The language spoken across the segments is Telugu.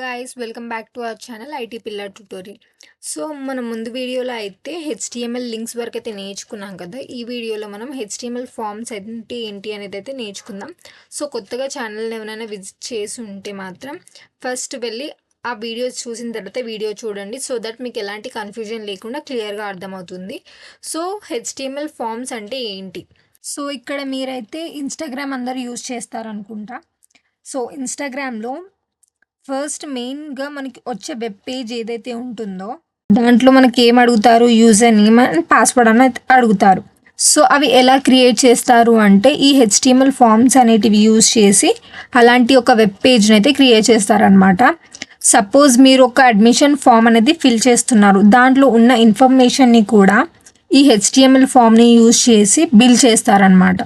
Guys welcome back to our channel IT pillar tutorial. So మనం ముందు వీడియోలో అయితే హెచ్టిఎంఎల్ లింక్స్ వరకు అయితే నేర్చుకున్నాం కదా. ఈ వీడియోలో మనం హెచ్టిఎంఎల్ ఫామ్స్ ఏంటి అనేది అయితే నేర్చుకుందాం. సో కొత్తగా ఛానల్ని ఎవరైనా విజిట్ చేసి ఉంటే మాత్రం ఫస్ట్ వెళ్ళి ఆ వీడియో చూసిన తర్వాత వీడియో చూడండి. సో దట్ మీకు ఎలాంటి కన్ఫ్యూజన్ లేకుండా క్లియర్గా అర్థమవుతుంది. సో హెచ్టిఎంఎల్ ఫామ్స్ అంటే ఏంటి? సో ఇక్కడ మీరైతే ఇన్స్టాగ్రామ్ అందరు యూజ్ చేస్తారనుకుంటా. సో ఇన్స్టాగ్రామ్లో ఫస్ట్ మెయిన్గా మనకి వచ్చే వెబ్ పేజ్ ఏదైతే ఉంటుందో దాంట్లో మనకి ఏం అడుగుతారు, యూజర్ నేమ్ అండ్ పాస్వర్డ్ అనేది అడుగుతారు. సో అవి ఎలా క్రియేట్ చేస్తారు అంటే ఈ హెచ్టిఎంఎల్ ఫామ్స్ అనేటివి యూజ్ చేసి అలాంటి ఒక వెబ్ పేజ్ని అయితే క్రియేట్ చేస్తారనమాట. సపోజ్ మీరు ఒక అడ్మిషన్ ఫామ్ అనేది ఫిల్ చేస్తున్నారు, దాంట్లో ఉన్న ఇన్ఫర్మేషన్ని కూడా ఈ హెచ్టిఎంఎల్ ఫామ్ని యూజ్ చేసి బిల్ చేస్తారనమాట.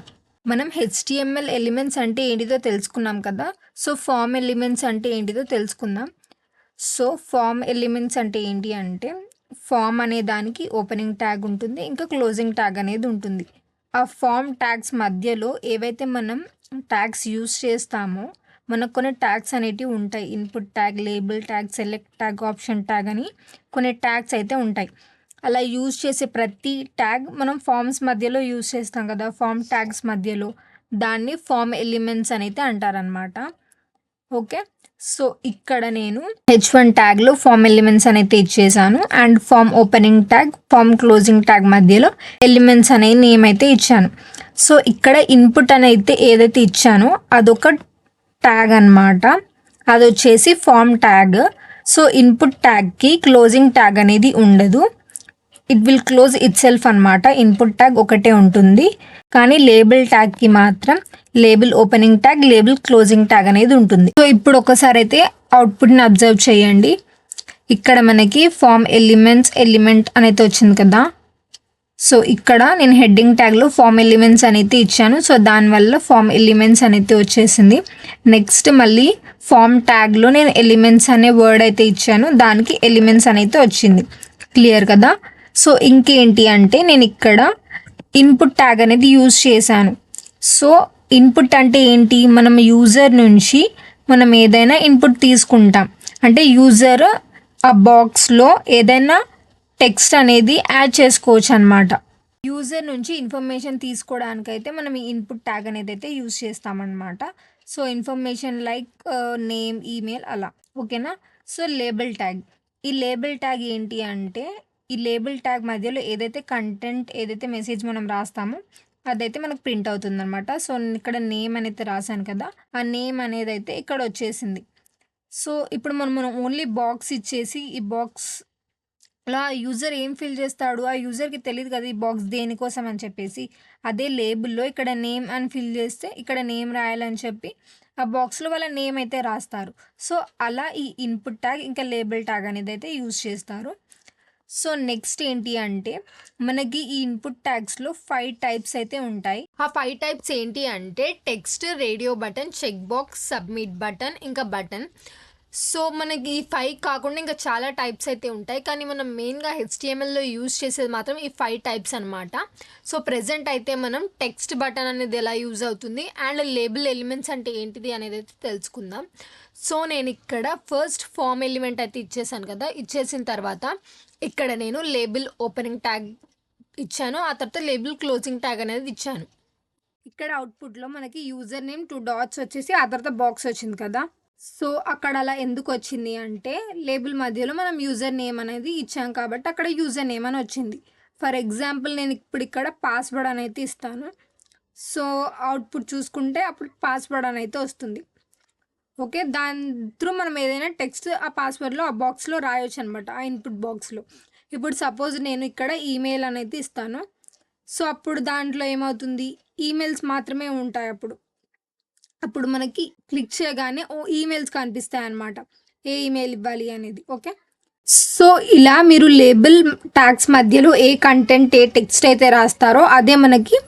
మనం హెచ్టిఎంఎల్ ఎలిమెంట్స్ అంటే ఏంటిదో తెలుసుకున్నాం కదా. సో ఫామ్ ఎలిమెంట్స్ అంటే ఏంటిదో తెలుసుకుందాం. సో ఫామ్ ఎలిమెంట్స్ అంటే ఏంటి అంటే ఫామ్ అనే దానికి ఓపెనింగ్ ట్యాగ్ ఉంటుంది, ఇంకా క్లోజింగ్ ట్యాగ్ అనేది ఉంటుంది. ఆ ఫామ్ ట్యాగ్స్ మధ్యలో ఏవైతే మనం ట్యాగ్స్ యూజ్ చేస్తామో మనకు కొన్ని ట్యాగ్స్ అనేటివి ఉంటాయి. Input tag, label tag, select tag, option tag అని కొన్ని ట్యాగ్స్ అయితే ఉంటాయి. అలా యూజ్ చేసే ప్రతి ట్యాగ్ మనం ఫామ్స్ మధ్యలో యూజ్ చేస్తాం కదా, ఫామ్ ట్యాగ్స్ మధ్యలో, దాన్ని ఫామ్ ఎలిమెంట్స్ అని అయితే అంటారనమాట. ఓకే, సో ఇక్కడ నేను H1 ట్యాగ్లో ఫామ్ ఎలిమెంట్స్ అనేది ఇచ్చేసాను and form opening tag, form closing tag మధ్యలో ఎలిమెంట్స్ అనే నేమ్ అయితే ఇచ్చాను. సో ఇక్కడ ఇన్పుట్ అనేది ఏదైతే ఇచ్చానో అదొక ట్యాగ్ అనమాట, అది వచ్చేసి ఫామ్ ట్యాగ్. సో ఇన్పుట్ ట్యాగ్కి క్లోజింగ్ ట్యాగ్ అనేది ఉండదు, it will close itself అనమాట. ఇన్పుట్ ట్యాగ్ ఒకటే ఉంటుంది, కానీ లేబుల్ ట్యాగ్కి మాత్రం label opening tag, label closing tag అనేది ఉంటుంది. సో ఇప్పుడు ఒకసారి అయితే అవుట్పుట్ని అబ్జర్వ్ చేయండి. ఇక్కడ మనకి ఫామ్ ఎలిమెంట్ అనేది వచ్చింది కదా. సో ఇక్కడ నేను హెడ్డింగ్ ట్యాగ్లో ఫామ్ ఎలిమెంట్స్ అనేది ఇచ్చాను, సో దానివల్ల ఫామ్ ఎలిమెంట్స్ అనేది వచ్చేసింది. నెక్స్ట్ మళ్ళీ ఫామ్ ట్యాగ్లో నేను ఎలిమెంట్స్ అనే వర్డ్ అయితే ఇచ్చాను, దానికి ఎలిమెంట్స్ అనేది వచ్చింది. క్లియర్ కదా. సో ఇంకేంటి అంటే నేను ఇక్కడ ఇన్పుట్ ట్యాగ్ అనేది యూజ్ చేశాను. సో ఇన్పుట్ అంటే ఏంటి, మనం యూజర్ నుంచి మనం ఏదైనా ఇన్పుట్ తీసుకుంటాం. అంటే యూజర్ ఆ బాక్స్లో ఏదైనా టెక్స్ట్ అనేది యాడ్ చేసుకోవచ్చు అనమాట. యూజర్ నుంచి ఇన్ఫర్మేషన్ తీసుకోవడానికైతే మనం ఈ ఇన్పుట్ ట్యాగ్ అనేది అయితే యూజ్ చేస్తామన్నమాట. So information like name, email అలా. ఓకేనా. సో లేబుల్ ట్యాగ్, ఈ లేబుల్ ట్యాగ్ ఏంటి అంటే ఈ లేబుల్ ట్యాగ్ మధ్యలో ఏదైతే కంటెంట్, ఏదైతే మెసేజ్ మనం రాస్తామో అదైతే మనకు ప్రింట్ అవుతుంది అనమాట. సో ఇక్కడ నేమ్ అనేది రాశాను కదా, ఆ నేమ్ అనేది అయితే ఇక్కడ వచ్చేసింది. సో ఇప్పుడు మనం ఓన్లీ బాక్స్ ఇచ్చేసి ఈ బాక్స్ అలా యూజర్ ఏం ఫిల్ చేస్తాడు, ఆ యూజర్కి తెలియదు కదా ఈ బాక్స్ దేనికోసం అని చెప్పేసి. అదే లేబుల్లో ఇక్కడ నేమ్ అని ఫిల్ చేస్తే ఇక్కడ నేమ్ రాయాలని చెప్పి ఆ బాక్స్లో వాళ్ళ నేమ్ అయితే రాస్తారు. సో అలా ఈ ఇన్పుట్ ట్యాగ్ ఇంకా లేబుల్ ట్యాగ్ అనేది అయితే యూజ్ చేస్తారు. సో నెక్స్ట్ ఏంటి అంటే మనకి ఈ ఇన్పుట్ ట్యాగ్స్లో 5 టైప్స్ అయితే ఉంటాయి. ఆ 5 టైప్స్ ఏంటి అంటే text, radio button, check box, submit button, ఇంకా బటన్. సో మనకి ఈ 5 కాకుండా ఇంకా చాలా టైప్స్ అయితే ఉంటాయి, కానీ మనం మెయిన్గా హెచ్టిఎంఎల్లో యూజ్ చేసేది మాత్రం ఈ 5 టైప్స్ అనమాట. సో ప్రెజెంట్ అయితే మనం టెక్స్ట్ బటన్ అనేది ఎలా యూజ్ అవుతుంది అండ్ లేబుల్ ఎలిమెంట్స్ అంటే ఏంటిది అనేది అయితే తెలుసుకుందాం. సో నేను ఇక్కడ ఫస్ట్ ఫామ్ ఎలిమెంట్ అయితే ఇచ్చేసాను కదా, ఇచ్చేసిన తర్వాత ఇక్కడ నేను లేబుల్ ఓపెనింగ్ ట్యాగ్ ఇచ్చాను, ఆ తర్వాత లేబుల్ క్లోజింగ్ ట్యాగ్ అనేది ఇచ్చాను. ఇక్కడ అవుట్పుట్లో మనకి యూజర్ నేమ్ 2 డాట్స్ వచ్చేసి ఆ తర్వాత బాక్స్ వచ్చింది కదా. సో అక్కడ అలా ఎందుకు వచ్చింది అంటే లేబుల్ మధ్యలో మనం యూజర్ నేమ్ అనేది ఇచ్చాం కాబట్టి అక్కడ యూజర్ నేమ్ అని వచ్చింది. ఫర్ ఎగ్జాంపుల్ నేను ఇప్పుడు ఇక్కడ పాస్వర్డ్ అని అయితే ఇస్తాను. సో అవుట్పుట్ చూసుకుంటే అప్పుడు పాస్వర్డ్ అని అయితే వస్తుంది. ఓకే, దాని త్రూ మనం ఏదైనా టెక్స్ట్ ఆ పాస్వర్డ్లో ఆ బాక్స్లో రాయొచ్చు అనమాట, ఆ ఇన్పుట్ బాక్స్లో. ఇప్పుడు సపోజ్ నేను ఇక్కడ ఈమెయిల్ అనేది ఇస్తాను. సో అప్పుడు దాంట్లో ఏమవుతుంది, ఈమెయిల్స్ మాత్రమే ఉంటాయి. అప్పుడు మనకి క్లిక్ చేయగానే ఈమెయిల్స్ కనిపిస్తాయి అన్నమాట, ఏ ఈమెయిల్ ఇవ్వాలి అనేది. ఓకే, సో ఇలా మీరు లేబుల్ ట్యాగ్స్ మధ్యలో ఏ కంటెంట్, ఏ టెక్స్ట్ అయితే రాస్తారో అదే మనకి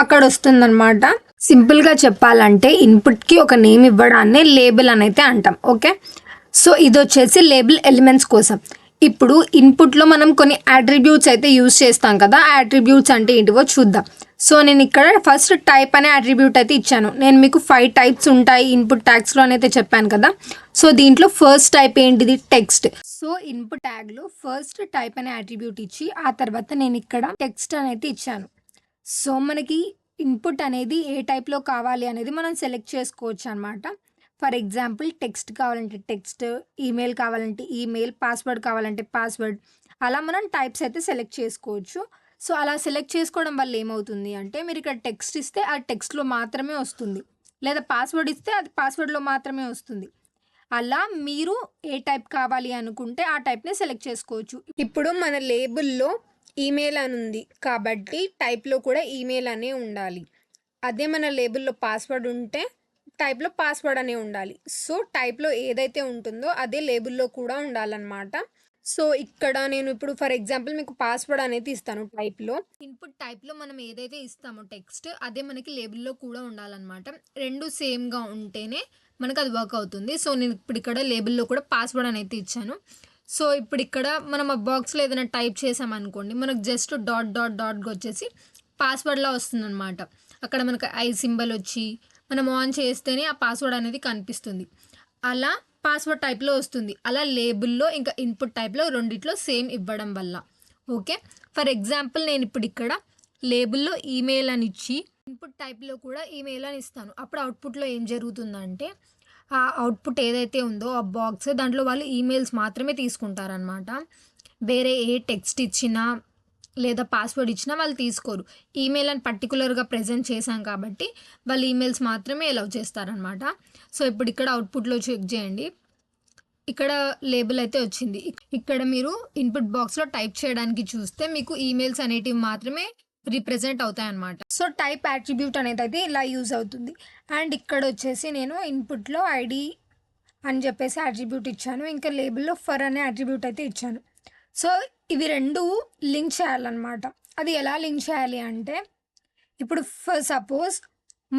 అక్కడ వస్తుందన్నమాట. సింపుల్గా చెప్పాలంటే ఇన్పుట్కి ఒక నేమ్ ఇవ్వడాన్నే లేబుల్ అని అయితే అంటాం. ఓకే, సో ఇది వచ్చేసి లేబుల్ ఎలిమెంట్స్ కోసం. ఇప్పుడు ఇన్పుట్లో మనం కొన్ని అట్రిబ్యూట్స్ అయితే యూజ్ చేస్తాం కదా, ఆ అట్రిబ్యూట్స్ అంటే ఏంటివో చూద్దాం. సో నేను ఇక్కడ ఫస్ట్ టైప్ అనే అట్రిబ్యూట్ అయితే ఇచ్చాను. నేను మీకు 5 టైప్స్ ఉంటాయి ఇన్పుట్ ట్యాగ్స్లో అని అయితే చెప్పాను కదా. సో దీంట్లో ఫస్ట్ టైప్ ఏంటిది? టెక్స్ట్. సో ఇన్పుట్ ట్యాగ్లో ఫస్ట్ టైప్ అనే అట్రిబ్యూట్ ఇచ్చి ఆ తర్వాత నేను ఇక్కడ టెక్స్ట్ అనేది ఇచ్చాను. సో మనకి ఇన్పుట్ అనేది ఏ టైప్లో కావాలి అనేది మనం సెలెక్ట్ చేసుకోవచ్చు అనమాట. ఫర్ ఎగ్జాంపుల్ టెక్స్ట్ కావాలంటే టెక్స్ట్, ఈమెయిల్ కావాలంటే ఈమెయిల్, పాస్వర్డ్ కావాలంటే పాస్వర్డ్, అలా మనం టైప్స్ అయితే సెలెక్ట్ చేసుకోవచ్చు. సో అలా సెలెక్ట్ చేసుకోవడం వల్ల ఏమవుతుంది అంటే మీరు ఇక్కడ టెక్స్ట్ ఇస్తే ఆ టెక్స్ట్లో మాత్రమే వస్తుంది, లేదా పాస్వర్డ్ ఇస్తే అది పాస్వర్డ్లో మాత్రమే వస్తుంది. అలా మీరు ఏ టైప్ కావాలి అనుకుంటే ఆ టైప్ని సెలెక్ట్ చేసుకోవచ్చు. ఇప్పుడు మన లేబుల్లో ఈమెయిల్ అని ఉంది కాబట్టి టైప్లో కూడా ఈమెయిల్ అనే ఉండాలి. అదే మన లేబుల్లో పాస్వర్డ్ ఉంటే టైప్లో పాస్వర్డ్ అనే ఉండాలి. సో టైప్లో ఏదైతే ఉంటుందో అదే లేబుల్లో కూడా ఉండాలన్నమాట. సో ఇక్కడ నేను ఇప్పుడు ఫర్ ఎగ్జాంపుల్ మీకు పాస్వర్డ్ అనేది ఇస్తాను టైప్లో. ఇన్పుట్ టైప్లో మనం ఏదైతే ఇస్తామో టెక్స్ట్ అదే మనకి లేబుల్లో కూడా ఉండాలన్నమాట. రెండు సేమ్గా ఉంటేనే మనకు అది వర్క్ అవుతుంది. సో నేను ఇప్పుడు ఇక్కడ లేబుల్లో కూడా పాస్వర్డ్ అనేది ఇచ్చాను. సో ఇప్పుడు ఇక్కడ మనం ఆ బాక్స్లో ఏదైనా టైప్ చేసామనుకోండి, మనకు జస్ట్ డాట్ డాట్ డాట్గా వచ్చేసి పాస్వర్డ్లా వస్తుందన్నమాట. అక్కడ మనకు ఐ సింబల్ వచ్చి మనం ఆన్ చేస్తేనే ఆ పాస్వర్డ్ అనేది కనిపిస్తుంది. అలా పాస్వర్డ్ టైప్లో వస్తుంది. అలా లేబుల్లో ఇంకా ఇన్పుట్ టైప్లో రెండిట్లో సేమ్ ఇవ్వడం వల్ల. ఓకే, ఫర్ ఎగ్జాంపుల్ నేను ఇప్పుడు ఇక్కడ లేబుల్లో ఈమెయిల్ అని ఇచ్చి ఇన్పుట్ టైప్లో కూడా ఈమెయిల్ అని ఇస్తాను. అప్పుడు అవుట్పుట్లో ఏం జరుగుతుందంటే ఆ అవుట్పుట్ ఏదైతే ఉందో ఆ బాక్స్ దాంట్లో వాళ్ళు ఈమెయిల్స్ మాత్రమే తీసుకుంటారనమాట. వేరే ఏ టెక్స్ట్ ఇచ్చినా లేదా పాస్వర్డ్ ఇచ్చినా వాళ్ళు తీసుకోరు. ఈమెయిల్ అని పర్టికులర్గా ప్రెజెంట్ చేశాం కాబట్టి వాళ్ళు ఈమెయిల్స్ మాత్రమే అలౌ చేస్తారనమాట. సో ఇప్పుడు ఇక్కడ అవుట్పుట్లో చెక్ చేయండి, ఇక్కడ లేబుల్ అయితే వచ్చింది. ఇక్కడ మీరు ఇన్పుట్ బాక్స్లో టైప్ చేయడానికి చూస్తే మీకు ఈమెయిల్స్ అనేటివి మాత్రమే రిప్రజెంట్ అవుతాయి అన్నమాట. సో టైప్ అట్రిబ్యూట్ అనేది అయితే ఇలా యూజ్ అవుతుంది. అండ్ ఇక్కడ వచ్చేసి నేను ఇన్పుట్లో ఐడి అని చెప్పేసి అట్రిబ్యూట్ ఇచ్చాను, ఇంకా లేబుల్లో ఫర్ అనే అట్రిబ్యూట్ అయితే ఇచ్చాను. సో ఇవి రెండు లింక్ చేయాలన్నమాట. అది ఎలా లింక్ చేయాలి అంటే ఇప్పుడు ఫర్ సపోజ్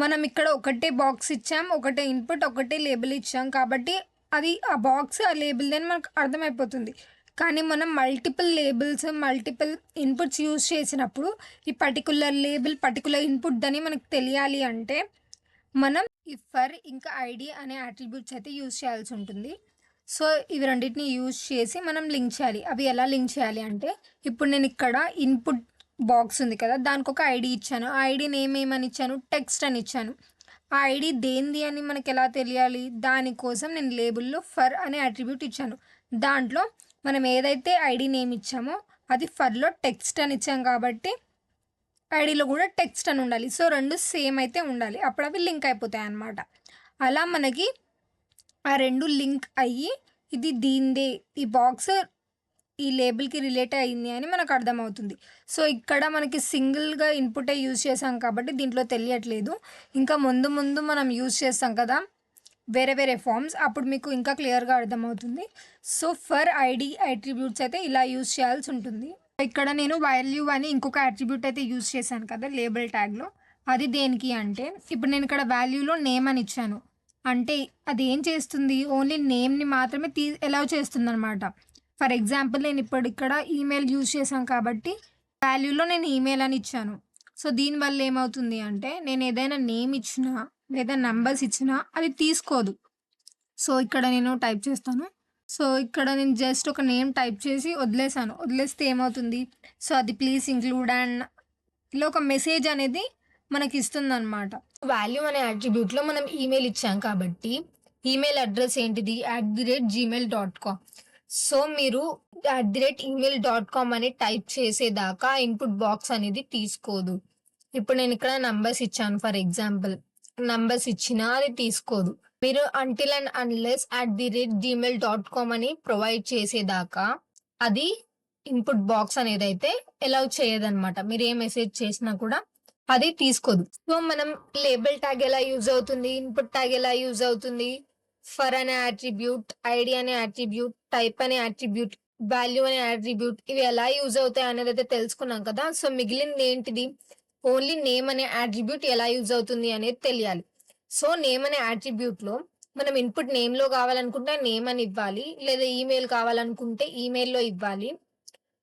మనం ఇక్కడ ఒకటే బాక్స్ ఇచ్చాం, ఒకటే ఇన్పుట్, ఒకటే లేబుల్ ఇచ్చాం కాబట్టి అది ఆ బాక్స్ ఆ లేబుల్ అని మనకు అర్థమైపోతుంది. కానీ మనం multiple labels, multiple inputs use చేసినప్పుడు ఈ పర్టికులర్ లేబుల్, పర్టికులర్ ఇన్పుట్ అని మనకు తెలియాలి అంటే మనం ఈ ఫర్ ఇంకా ఐడి అనే అట్రిబ్యూట్స్ అయితే యూజ్ చేయాల్సి ఉంటుంది. సో ఇవి రెండింటిని యూజ్ చేసి మనం లింక్ చేయాలి. అవి ఎలా లింక్ చేయాలి అంటే ఇప్పుడు నేను ఇక్కడ ఇన్పుట్ బాక్స్ ఉంది కదా, దానికి ఒక ఐడి ఇచ్చాను. ఆ ఐడి నేమ్ ఏమని ఇచ్చాను? టెక్స్ట్ అని ఇచ్చాను. ఆ ఐడి దేనిది అని మనకు ఎలా తెలియాలి? దానికోసం నేను లేబుల్లో ఫర్ అనే అట్రిబ్యూట్ ఇచ్చాను. దాంట్లో మనం ఏదైతే ఐడి నేమ్ ఇచ్చామో అది ఫర్లో టెక్స్ట్ అని ఇచ్చాం కాబట్టి ఐడిలో కూడా టెక్స్ట్ అని ఉండాలి. సో రెండు సేమ్ అయితే ఉండాలి, అప్పుడు అవి లింక్ అయిపోతాయి అన్నమాట. అలా మనకి ఆ రెండు లింక్ అయ్యి ఇది దీందే, ఈ బాక్స్ ఈ లేబుల్కి రిలేట్ అయింది అని మనకు అర్థమవుతుంది. సో ఇక్కడ మనకి సింగిల్గా ఇన్పుటే యూజ్ చేసాం కాబట్టి దీంట్లో తెలియట్లేదు. ఇంకా ముందు ముందు మనం యూజ్ చేస్తాం కదా వేరే వేరే ఫామ్స్, అప్పుడు మీకు ఇంకా క్లియర్గా అర్థమవుతుంది. సో ఫర్ ఐడి అట్రిబ్యూట్స్ అయితే ఇలా యూజ్ చేయాల్సి ఉంటుంది. ఇక్కడ నేను వాల్యూ అని ఇంకొక అట్రిబ్యూట్ అయితే యూజ్ చేశాను కదా లేబుల్ ట్యాగ్లో. అది దేనికి అంటే ఇప్పుడు నేను ఇక్కడ వాల్యూలో నేమ్ అని ఇచ్చాను అంటే అది ఏం చేస్తుంది? ఓన్లీ నేమ్ని మాత్రమే అలౌ చేస్తుంది అనమాట. ఫర్ ఎగ్జాంపుల్ నేను ఇప్పుడు ఇక్కడ ఈమెయిల్ యూజ్ చేశాను కాబట్టి వాల్యూలో నేను ఈమెయిల్ అని ఇచ్చాను. సో దీనివల్ల ఏమవుతుంది అంటే నేను ఏదైనా నేమ్ ఇచ్చినా లేదా నెంబర్స్ ఇచ్చినా అది తీసుకోదు. సో ఇక్కడ నేను టైప్ చేస్తాను. సో ఇక్కడ నేను జస్ట్ ఒక నేమ్ టైప్ చేసి వదిలేసాను. వదిలేస్తే ఏమవుతుంది? సో అది ప్లీజ్ ఇంక్లూడ్ అండ్ ఇలా ఒక మెసేజ్ అనేది మనకి ఇస్తుందన్నమాట. వాల్యూ అనే అట్రిబ్యూట్లో మనం ఈమెయిల్ ఇచ్చాం కాబట్టి ఈమెయిల్ అడ్రస్ ఏంటిది? @gmail.com. సో మీరు @email.com అని టైప్ చేసేదాకా ఇన్పుట్ బాక్స్ అనేది తీసుకోదు. ఇప్పుడు నేను ఇక్కడ నంబర్స్ ఇచ్చాను ఫర్ ఎగ్జాంపుల్, నంబర్స్ ఇచ్చినా అది తీసుకోదు. మీరు అంటిల్ అండ్ అన్లెస్ @gmail.com అని ప్రొవైడ్ చేసేదాకా అది ఇన్పుట్ బాక్స్ అనేది అయితే అలౌ చేయదన్నమాట. మీరు ఏ మెసేజ్ చేసినా కూడా అది తీసుకోదు. సో మనం లేబుల్ ట్యాగ్ ఎలా యూజ్ అవుతుంది, ఇన్పుట్ ట్యాగ్ ఎలా యూజ్ అవుతుంది, ఫర్ అనే అట్రిబ్యూట్, ఐడి అనే అట్రిబ్యూట్, టైప్ అనే అట్రిబ్యూట్, వాల్యూ అనే అట్రిబ్యూట్ ఇవి ఎలా యూజ్ అవుతాయి అనేది అయితే తెలుసుకున్నాం కదా. సో మిగిలింది ఏంటిది? ఓన్లీ నేమ్ అనే అట్రిబ్యూట్ ఎలా యూజ్ అవుతుంది అనేది తెలియాలి. సో నేమ్ అనే అట్రిబ్యూట్లో మనం ఇన్పుట్ నేమ్లో కావాలనుకుంటే నేమ్ అని ఇవ్వాలి, లేదా ఈమెయిల్ కావాలనుకుంటే ఈమెయిల్లో ఇవ్వాలి.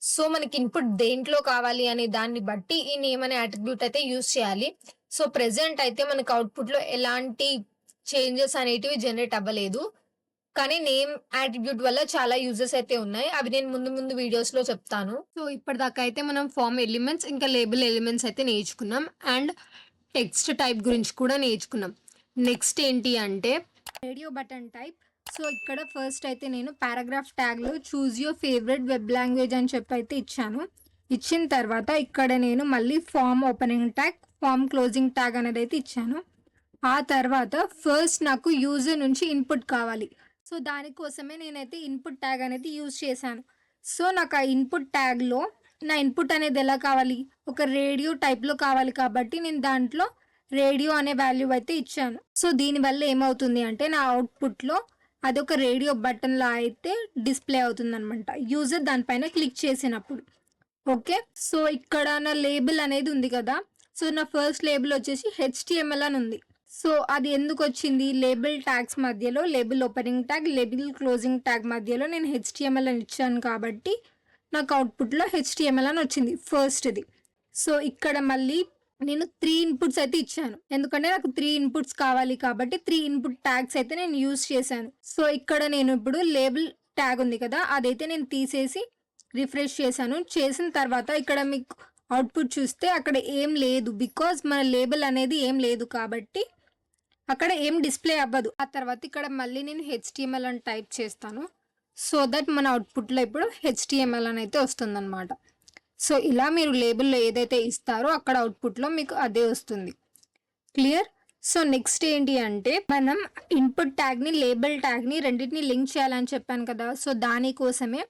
సో మనకి ఇన్పుట్ దేంట్లో కావాలి అనే దాన్ని బట్టి ఈ నేమ్ అనే అట్రిబ్యూట్ అయితే యూజ్ చేయాలి. సో ప్రెజెంట్ అయితే మనకు అవుట్‌పుట్‌లో ఎలాంటి చేంజెస్ అనేటివి జనరేట్ అవ్వలేదు. కానీ నేమ్ అట్రిబ్యూట్ వల్ల చాలా యూజెస్ అయితే ఉన్నాయి. అవి నేను ముందు ముందు వీడియోస్‌లో చెప్తాను. సో ఇప్పటిదాకా అయితే మనం ఫార్మ్ ఎలిమెంట్స్ ఇంకా లేబుల్ ఎలిమెంట్స్ అయితే నేర్చుకున్నాం. అండ్ టెక్స్ట్ టైప్ గురించి కూడా నేర్చుకున్నాం. నెక్స్ట్ ఏంటి అంటే రేడియో బటన్ టైప్. సో ఇక్కడ ఫస్ట్ అయితే నేను పారాగ్రాఫ్ ట్యాగ్‌లో choose your favourite web language అని చెప్పి అయితే ఇచ్చాను. ఇచ్చిన తర్వాత ఇక్కడ నేను మళ్ళీ form opening tag, form closing tag అనేది అయితే ఇచ్చాను. ఆ తర్వాత ఫస్ట్ నాకు యూజర్ నుంచి ఇన్పుట్ కావాలి. సో దానికోసమే నేనైతే ఇన్పుట్ ట్యాగ్ అనేది యూజ్ చేశాను. సో నాకు ఆ ఇన్పుట్ ట్యాగ్‌లో నా ఇన్పుట్ అనేది ఎలా కావాలి? ఒక రేడియో టైప్‌లో కావాలి కాబట్టి నేను దాంట్లో రేడియో అనే వాల్యూ అయితే ఇచ్చాను. సో దీనివల్ల ఏమవుతుంది అంటే నా అవుట్‌పుట్‌లో అదొక రేడియో బటన్‌లా అయితే డిస్‌ప్లే అవుతుందనమాట. యూజర్ దానిపైన క్లిక్ చేసినప్పుడు. ఓకే. సో ఇక్కడ నా లేబుల్ అనేది ఉంది కదా! సో నా ఫస్ట్ లేబుల్ వచ్చేసి హెచ్‌టీఎంఎల్ అని ఉంది. సో అది ఎందుకొచ్చింది? లేబుల్ ట్యాగ్స్ మధ్యలో label opening tag, label closing tag మధ్యలో నేను హెచ్‌టీఎంఎల్ అని ఇచ్చాను కాబట్టి నాకు అవుట్‌పుట్‌లో హెచ్‌టీఎంఎల్ అని వచ్చింది ఫస్ట్‌ది. సో ఇక్కడ మళ్ళీ నేను 3 ఇన్పుట్స్ అయితే ఇచ్చాను. ఎందుకంటే నాకు 3 ఇన్పుట్స్ కావాలి కాబట్టి 3 ఇన్పుట్ ట్యాగ్స్ అయితే నేను యూజ్ చేశాను. సో ఇక్కడ నేను ఇప్పుడు లేబుల్ ట్యాగ్ ఉంది కదా! అదైతే నేను తీసేసి రిఫ్రెష్ చేశాను. చేసిన తర్వాత ఇక్కడ మీకు అవుట్‌పుట్ చూస్తే అక్కడ ఏం లేదు. బికాజ్ మన లేబుల్ అనేది ఏం లేదు కాబట్టి అక్కడ ఏం డిస్‌ప్లే అవ్వదు. ఆ తర్వాత ఇక్కడ మళ్ళీ నేను హెచ్‌టీఎంఎల్ అని టైప్ చేస్తాను. సో దట్ మన అవుట్‌పుట్‌లో ఇప్పుడు హెచ్‌టీఎంఎల్ అని అయితే వస్తుందన్నమాట. సో ఇలా మీరు లేబుల్‌లో ఏదైతే ఇస్తారో అక్కడ అవుట్‌పుట్‌లో మీకు అదే వస్తుంది. క్లియర్? సో నెక్స్ట్ ఏంటి అంటే మనం ఇన్పుట్ ట్యాగ్‌ని, లేబుల్ ట్యాగ్‌ని రెండిటిని లింక్ చేయాలని చెప్పాను కదా! సో దానికోసమే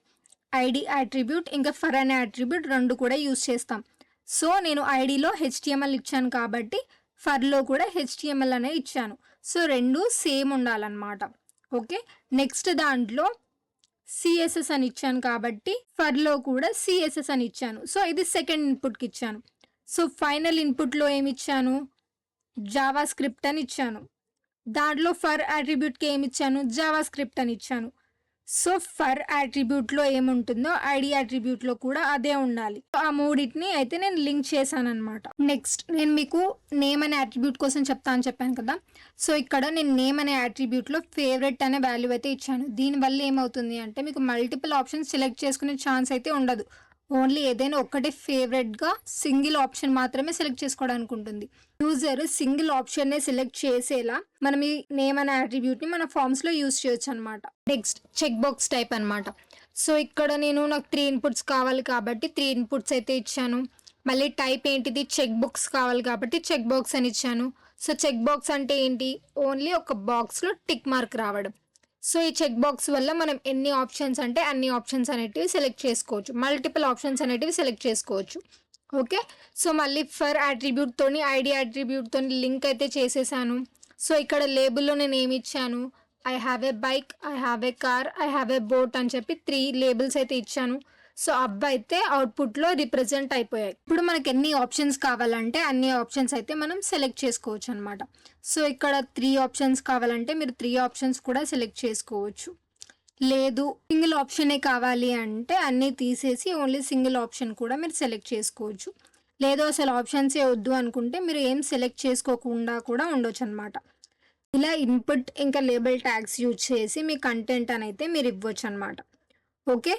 ఐడీ అట్రిబ్యూట్ ఇంకా ఫర్ అనే అట్రిబ్యూట్ 2 కూడా యూజ్ చేస్తాం. సో నేను ఐడీలో హెచ్‌టీఎంఎల్ ఇచ్చాను కాబట్టి ఫర్‌లో కూడా హెచ్‌టీఎంఎల్ అనే ఇచ్చాను. సో 2 సేమ్ ఉండాలన్నమాట. ఓకే. నెక్స్ట్ దాంట్లో సీఎస్ఎస్ అని ఇచ్చాను కాబట్టి ఫర్‌లో కూడా సీఎస్ఎస్ అని ఇచ్చాను. సో ఇది సెకండ్ ఇన్పుట్‌కి ఇచ్చాను. సో ఫైనల్ ఇన్పుట్‌లో ఏమిచ్చాను? జావా స్క్రిప్ట్ అని ఇచ్చాను. దాంట్లో ఫర్ అట్రిబ్యూట్‌కి ఏమిచ్చాను? జావా స్క్రిప్ట్ అని ఇచ్చాను. సో ఫర్ అట్రిబ్యూట్‌లో ఏముంటుందో ఐడీ అట్రిబ్యూట్‌లో కూడా అదే ఉండాలి. ఆ మూడిటిని అయితే నేను లింక్ చేశాననమాట. నెక్స్ట్ నేను మీకు నేమ్ అనే అట్రిబ్యూట్ కోసం చెప్తా అని చెప్పాను కదా! సో ఇక్కడ నేను నేమ్ అనే అట్రిబ్యూట్‌లో ఫేవరెట్ అనే వాల్యూ అయితే ఇచ్చాను. దీనివల్ల ఏమవుతుంది అంటే మీకు మల్టిపుల్ ఆప్షన్స్ సెలెక్ట్ చేసుకునే ఛాన్స్ అయితే ఉండదు. ఓన్లీ ఏదైనా ఒక్కటే ఫేవరెట్‌గా సింగిల్ ఆప్షన్ మాత్రమే సెలెక్ట్ చేసుకోవడానికి ఉంటుంది. యూజర్ సింగిల్ ఆప్షన్‌నే సెలెక్ట్ చేసేలా మనం ఈ నేమ్ అనే అట్రిబ్యూట్‌ని మన ఫార్మ్స్‌లో యూజ్ చేయొచ్చనమాట. నెక్స్ట్ చెక్ బాక్స్ టైప్ అనమాట. సో ఇక్కడ నాకు 3 ఇన్పుట్స్ కావాలి కాబట్టి 3 ఇన్పుట్స్ అయితే ఇచ్చాను. మళ్ళీ టైప్ ఏంటిది? చెక్ బాక్స్ కావాలి కాబట్టి చెక్ బాక్స్ అని ఇచ్చాను. సో చెక్ బాక్స్ అంటే ఏంటి? ఓన్లీ ఒక బాక్స్‌లో టిక్ మార్క్ రావడం. సో ఈ చెక్ బాక్స్ వల్ల మనం ఎన్ని ఆప్షన్స్ అంటే అన్ని ఆప్షన్స్ అనేటివి సెలెక్ట్ చేసుకోవచ్చు. మల్టిపుల్ ఆప్షన్స్ అనేటివి సెలెక్ట్ చేసుకోవచ్చు. ఓకే. సో మళ్ళీ ఫర్ అట్రిబ్యూట్‌తోని ఐడీ అట్రిబ్యూట్‌తోని లింక్ అయితే చేసేసాను. సో ఇక్కడ లేబుల్‌లో నేను ఏమి ఇచ్చాను? I have a bike, I have a car, I have a boat అని చెప్పి 3 లేబుల్స్ అయితే ఇచ్చాను. సో అవైతే అవుట్‌పుట్‌లో రిప్రజెంట్ అయిపోయాయి. ఇప్పుడు మనకు ఎన్ని ఆప్షన్స్ కావాలంటే అన్ని ఆప్షన్స్ అయితే మనం సెలెక్ట్ చేసుకోవచ్చు అనమాట. సో ఇక్కడ 3 ఆప్షన్స్ కావాలంటే మీరు 3 ఆప్షన్స్ కూడా సెలెక్ట్ చేసుకోవచ్చు. లేదు సింగిల్ ఆప్షనే కావాలి అంటే అన్నీ తీసేసి ఓన్లీ సింగిల్ ఆప్షన్ కూడా మీరు సెలెక్ట్ చేసుకోవచ్చు. లేదు అసలు ఆప్షన్సే వద్దు అనుకుంటే మీరు ఏం సెలెక్ట్ చేసుకోకుండా కూడా ఉండొచ్చనమాట. ఇలా ఇన్పుట్ ఇంకా లేబుల్ ట్యాగ్స్ యూజ్ చేసి మీ కంటెంట్ అనైతే మీరు ఇవ్వొచ్చనమాట. ఓకే.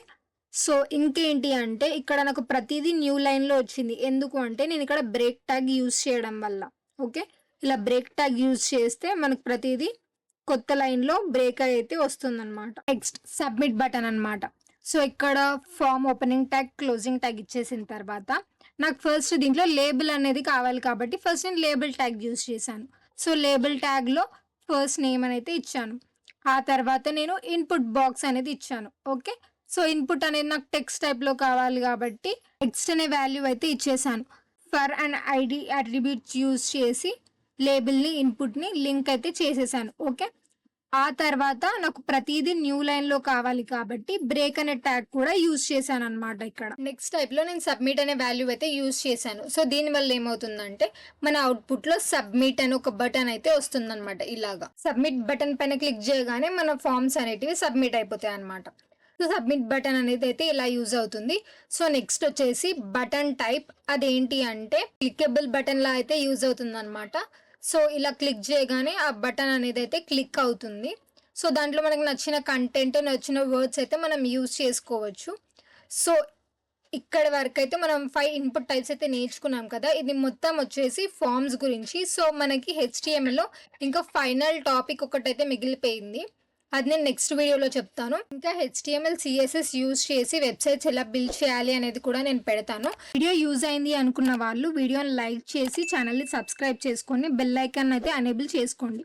సో ఇంకేంటి అంటే ఇక్కడ నాకు ప్రతీదీ న్యూ లైన్‌లో వచ్చింది. ఎందుకు అంటే నేను ఇక్కడ బ్రేక్ ట్యాగ్ యూజ్ చేయడం వల్ల. ఓకే. ఇలా బ్రేక్ ట్యాగ్ యూజ్ చేస్తే మనకు ప్రతీదీ కొత్త లైన్‌లో బ్రేక్ అయితే వస్తుందనమాట. నెక్స్ట్ సబ్మిట్ బటన్ అనమాట. సో ఇక్కడ form opening tag, closing tag ఇచ్చేసిన తర్వాత నాకు ఫస్ట్ దీంట్లో లేబుల్ అనేది కావాలి కాబట్టి ఫస్ట్ నేను లేబుల్ ట్యాగ్ యూజ్ చేశాను. సో లేబుల్ ట్యాగ్‌లో ఫస్ట్ నేమ్ అనైతే ఇచ్చాను. ఆ తర్వాత నేను ఇన్పుట్ బాక్స్ అనేది ఇచ్చాను. ఓకే. సో ఇన్పుట్ అనేది నాకు టెక్స్ట్ టైప్‌లో కావాలి కాబట్టి టెక్స్ట్ అనే వాల్యూ అయితే ఇచ్చేసాను. For and ID attributes use చేసి లేబుల్‌ని, ఇన్పుట్‌ని లింక్ అయితే చేసేసాను. ఓకే. ఆ తర్వాత నాకు ప్రతీదీ న్యూ లైన్‌లో కావాలి కాబట్టి బ్రేక్ అనే ట్యాగ్ కూడా యూజ్ చేశాననమాట ఇక్కడ. నెక్స్ట్ టైప్‌లో నేను సబ్మిట్ అనే వాల్యూ అయితే యూజ్ చేశాను. సో దీనివల్ల ఏమవుతుందంటే మన అవుట్‌పుట్‌లో సబ్మిట్ అని ఒక బటన్ అయితే వస్తుందనమాట ఇలాగా. సబ్మిట్ బటన్ పైన క్లిక్ చేయగానే మన ఫార్మ్స్ అనేటివి సబ్మిట్ అయిపోతాయన్నమాట. సో సబ్మిట్ బటన్ అనేది అయితే ఇలా యూజ్ అవుతుంది. సో నెక్స్ట్ వచ్చేసి బటన్ టైప్, అదేంటి అంటే క్లిక్కబుల్ బటన్లా అయితే యూజ్ అవుతుంది అనమాట. సో ఇలా క్లిక్ చేయగానే ఆ బటన్ అనేది అయితే క్లిక్ అవుతుంది. సో దాంట్లో మనకు నచ్చిన కంటెంట్, నచ్చిన వర్డ్స్ అయితే మనం యూజ్ చేసుకోవచ్చు. సో ఇక్కడి వరకు అయితే మనం 5 ఇన్పుట్ టైప్స్ అయితే నేర్చుకున్నాం కదా. ఇది మొత్తం వచ్చేసి ఫార్మ్స్ గురించి. సో మనకి హెచ్టీఎంఎల్లో ఇంకా ఫైనల్ టాపిక్ ఒకటైతే మిగిలిపోయింది. అది నేను నెక్స్ట్ వీడియోలో చెప్తాను. ఇంకా హెచ్టీఎంఎల్ సిఎస్ఎస్ యూజ్ చేసి వెబ్సైట్స్ ఎలా బిల్డ్ చేయాలి అనేది కూడా నేను పెడతాను. వీడియో యూజ్ అయింది అనుకున్న వాళ్ళు వీడియోని లైక్ చేసి ఛానల్ని సబ్స్క్రైబ్ చేసుకొని బెల్ ఐకాన్ అయితే ఎనేబుల్ చేసుకోండి.